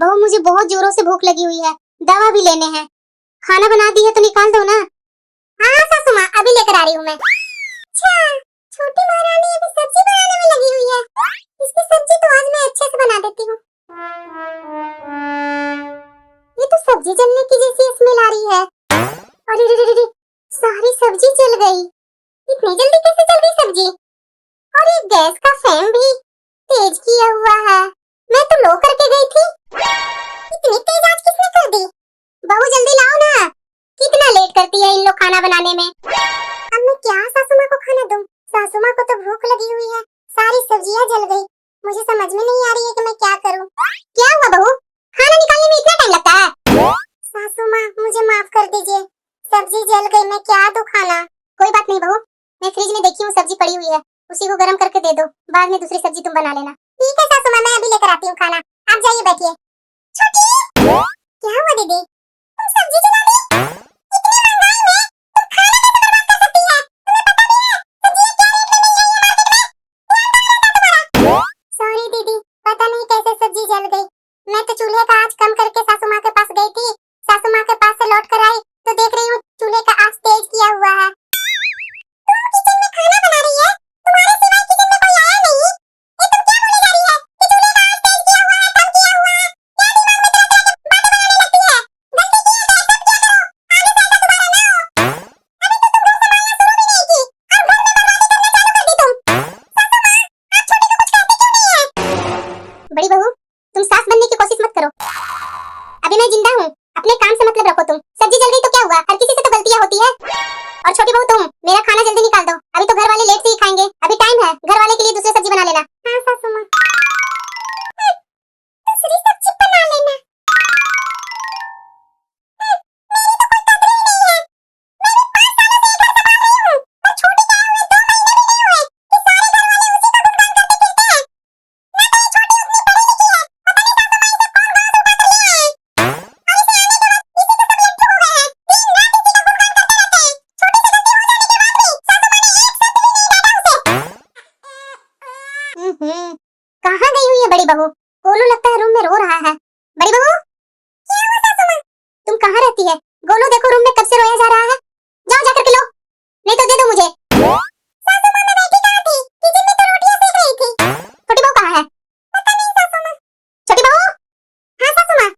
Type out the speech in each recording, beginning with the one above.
बहू मुझे बहुत जोरों से भूख लगी हुई है, दवा भी लेने हैं। खाना बना दी है तो निकाल दो ना। हाँ सासू माँ, अभी लेकर आ रही हूँ मैं। अच्छा, छोटी महारानी अभी सब्जी बनाने में लगी हुई है। इसकी सब्जी तो आज मैं अच्छे से बना देती हूँ। ये तो सब्जी जलने की जैसी स्मेल आ रही है। अरे रे रे रे, सारी सब्जी जल गई। इतनी जल्दी कैसे जल गई सब्जी? और ये गैस का फ्लेम भी तेज किया हुआ है। मैं तो लो करके गई थी। इतनी तेज आज किसने कर दी? बहू जल्दी लाओ ना। कितना लेट करती है इन लोग खाना बनाने में। अब मैं क्या सासू माँ को खाना दूं? सासू माँ को तो भूख लगी हुई है, सारी सब्जियां जल गई। मुझे समझ में नहीं आ रही है कि मैं क्या करूं। क्या हुआ बहू? खाना निकालने में इतना टाइम लगता है? सासू माँ मुझे माफ कर दीजिए, सब्जी जल गई, मैं क्या दूं खाना? कोई बात नहीं बहू, मैं फ्रिज में देखी हूँ सब्जी पड़ी हुई है, उसी को गर्म करके दे दो, बाद में दूसरी सब्जी तुम बना लेना। ठीक है सासू माँ, मैं अभी लेकर आती हूँ खाना, आप जाइए बैठिए। छोटी, क्या हुआ दीदी? तुम सब्जी जला दी? इतनी महंगाई में तुम खाना कैसे बर्बाद कर सकती है? तुम्हें पता नहीं है सब्जियां क्या रेट में मिल रही है मार्केट में? तुम्हारा सॉरी दीदी, पता नहीं कैसे सब्जी जल गई। मैं तो चूल्हे का आंच कम करके सासू माँ के पास गई थी, सासू माँ के पास से लौट कर आई तो देख रही हूँ चूल्हे का आंच तेज किया हुआ है। तुम किचन में खाना बना रही है, तुम्हारे सिवाय किचन में कोई आया नहीं? ये तुम क्या बोले जा रही है कि चूल्हे का आंच तेज किया हुआ है, कम किया हुआ है? क्या दिमाग में तरह तरह की बातें बनाने लगती है? गलती की है तो एक्सेप्ट किया करो, आगे से ऐसा दोबारा ना हो। अभी तो तुम घर संभालना शुरू भी नहीं की और घर में बर्बादी करना चालू कर दी तुम। सासू माँ, आप छोटी को कुछ कहती क्यों नहीं है? बड़ी बहू, तुम सास बनने की कोशिश मत करो। अभी मैं जिंदा हूँ, अपने काम से मतलब रखो। तुम सब्जी जल गई तो क्या हुआ, हर किसी से तो गलतियाँ होती है। और छोटी बहू तुम मेरा खाना जल्दी निकाल दो, अभी तो घर वाले लेट से ही खाएंगे, अभी टाइम है, घर वाले के लिए दूसरी सब्जी बना लेना। हाँ सासू माँ। दूसरी सब्जी बना लेना। मेरी तो कोई कदर ही नहीं है। मैं भी 5 सालों से ये घर संभाल रही हूँ, और छोटी क्या हुई 2 महीने भी नहीं हुए कि सारे घर वाले उसी का गुणगान करते फिरते हैं। ना तो ये छोटी उतनी पढ़ी लिखी है, पता नहीं सासू माँ इसे कौन घास उठा कर ले आए हैं। और इसे आने के बाद इसी से सब लट्ठू हो गए हैं, दिन रात इसी का गुणगान करते रहते हैं। छोटी से गलती हो जाने के बाद भी सासू माँ ने एक शब्द भी नहीं डांटा उसे। कहाँ गई हुई है बड़ी बहू? गोलू लगता है रूम में रो रहा है। बड़ी बहू, क्या हुआ सासू माँ? तुम कहाँ रहती है? गोलू देखो रूम में कब से रोया जा रहा है। जाओ जाकर के लो, नहीं तो दे दो मुझे। सासू माँ मैं बैठी कहाँ थी? किचन में तो रोटियां सेक रही थी। छोटी बहू कहाँ है? पता नहीं सासू माँ। छोटी बहू? हाँ सासू माँ।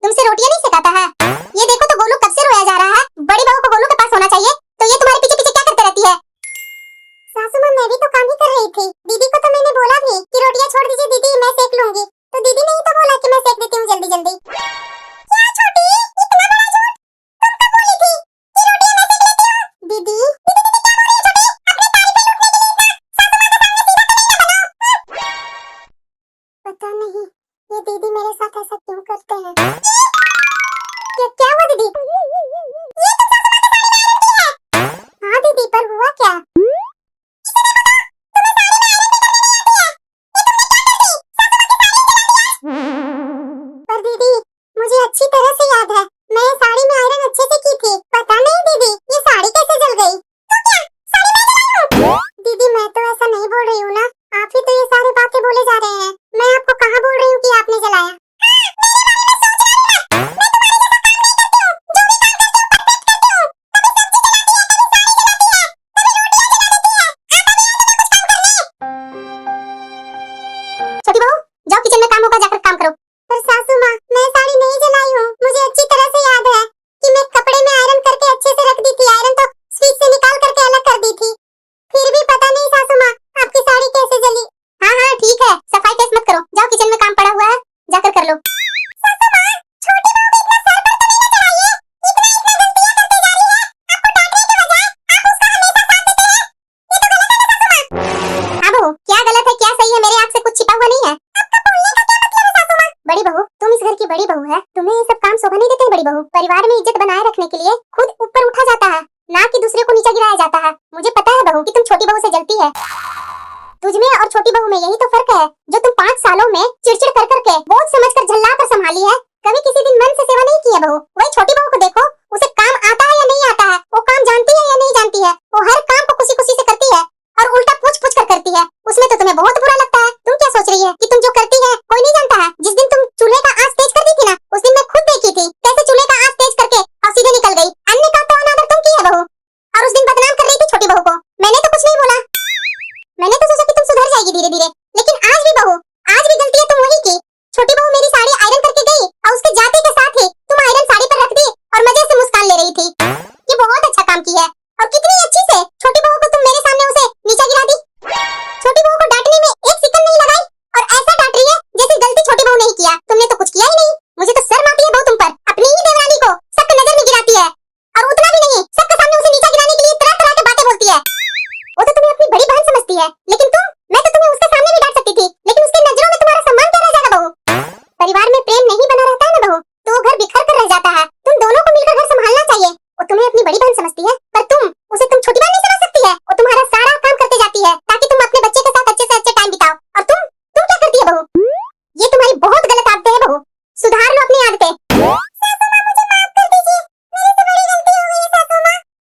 तुमसे रोटियां नहीं सेकाता है? ये देखो तो गोलू कब से रोया जा रहा है। बड़ी बहू को गोलू के पास होना चाहिए, तो ये तुम्हारे पीछे पीछे क्या करते रहती है? सासू माँ मैं भी तो काम ही कर रही थी, दीदी को तो मैंने बोला भी कि रोटियां छोड़ दीजिए दीदी, मैं सेक लूंगी, तो दीदी ने ही तो बोला कि मैं सेक देती हूँ जल्दी जल्दी। क्या छोटी, इतना बड़ा झूठ? तुम कब बोली थी कि रोटियां मैं सेक लेती हूँ? दीदी दीदी दीदी क्या बोल रही है छोटी? अपनी तारीफें लूटने के लिए इतना सासू माँ के सामने सीधा तो नहीं ना बनो। पता नहीं ये दीदी मेरे साथ ऐसा क्यों करते हैं। क्या हुआ दीदी? ये तुम सासू माँ के साड़ी में आयरन की है? हाँ दीदी, पर हुआ क्या? पर दीदी मुझे अच्छी तरह से याद है, मैं साड़ी में आयरन अच्छे से की थी। पता नहीं दीदी ये साड़ी कैसे जल गई? तो क्या साड़ी मैं जलाई हूँ? दीदी मैं तो ऐसा नहीं बोल रही हूँ ना, आप ही तो ये सारी बातें बोले जा रहे हैं। मैं आपको कहाँ बोल रही हूँ कि आपने जलाया। छोटी बहू जाओ किचन में काम होगा, जाकर काम करो। पर सासू माँ मैं साड़ी नहीं जलाई हूँ, मुझे अच्छी तरह से याद है कि मैं कपड़े में आयरन करके अच्छे से रख दी थी, आयरन तो स्विच से निकाल करके अलग कर दी थी। फिर भी पता नहीं सासू माँ आपकी साड़ी कैसे जली। हाँ हाँ ठीक है, सफाई केस मत करो, जाओ किचन में काम पड़ा हुआ है, जाकर कर लो। सासू माँ छोटी बहू को इतना सर पर तो नहीं ना चढ़ाइए, इतना इतना गलतियाँ करते जा रही है, आपको डांटने के बजाय आप उसका हमेशा साथ देते हैं, ये तो गलत है ना सासू माँ। हाँ बहू, क्या गलत है क्या सही है, मेरे आँख से कुछ छिपा हुआ नहीं है। आपका बोलने का क्या मतलब है सासू माँ? बड़ी बहू तुम इस घर की बड़ी बहू है, तुम्हें ये सब काम शोभा नहीं देते हैं। बड़ी बहू परिवार में इज्जत बनाए रखने के लिए खुद ऊपर उठा जाता है, ना कि दूसरे को नीचे गिराया जाता है। मुझे पता है बहू कि तुम छोटी बहू से जलती है, तुझमें और छोटी बहू में यही तो फर्क है, जो तुम 5 सालों में चिड़चिड़ कर करके बोझ समझकर झल्ला कर संभाली है, कभी किसी दिन मन से सेवा नहीं की है बहू। वही छोटी बहू को देखो, उसे काम आता है या नहीं आता है, वो काम जानती है या नहीं जानती है, वो हर काम को खुशी खुशी से करती है और उल्टा पूछ पूछ कर करती है, उसमें तो तुम्हें बहुत बुरा लगता है। तुम क्या सोच रही है कि तुम जो करती है कोई नहीं जानता है? जिस दिन तुम चूल्हे का आंच तेज कर दी थी में प्रेम नहीं बना रहता है ना बहू, तो वो घर बिखर कर रह जाता है। तुम दोनों को मिलकर घर संभालना चाहिए। वो तुम्हें अपनी बड़ी बहन समझती है, पर तुम छोटी बहन नहीं समझ सकती है। वो तुम्हारा सारा काम करते जाती है ताकि तुम अपने बच्चे के साथ अच्छे से अच्छे टाइम बिताओ, और तुम क्या करती है बहू? ये तुम्हारी बहुत गलत आदतें हैं बहू, सुधार लो अपनी आदतें।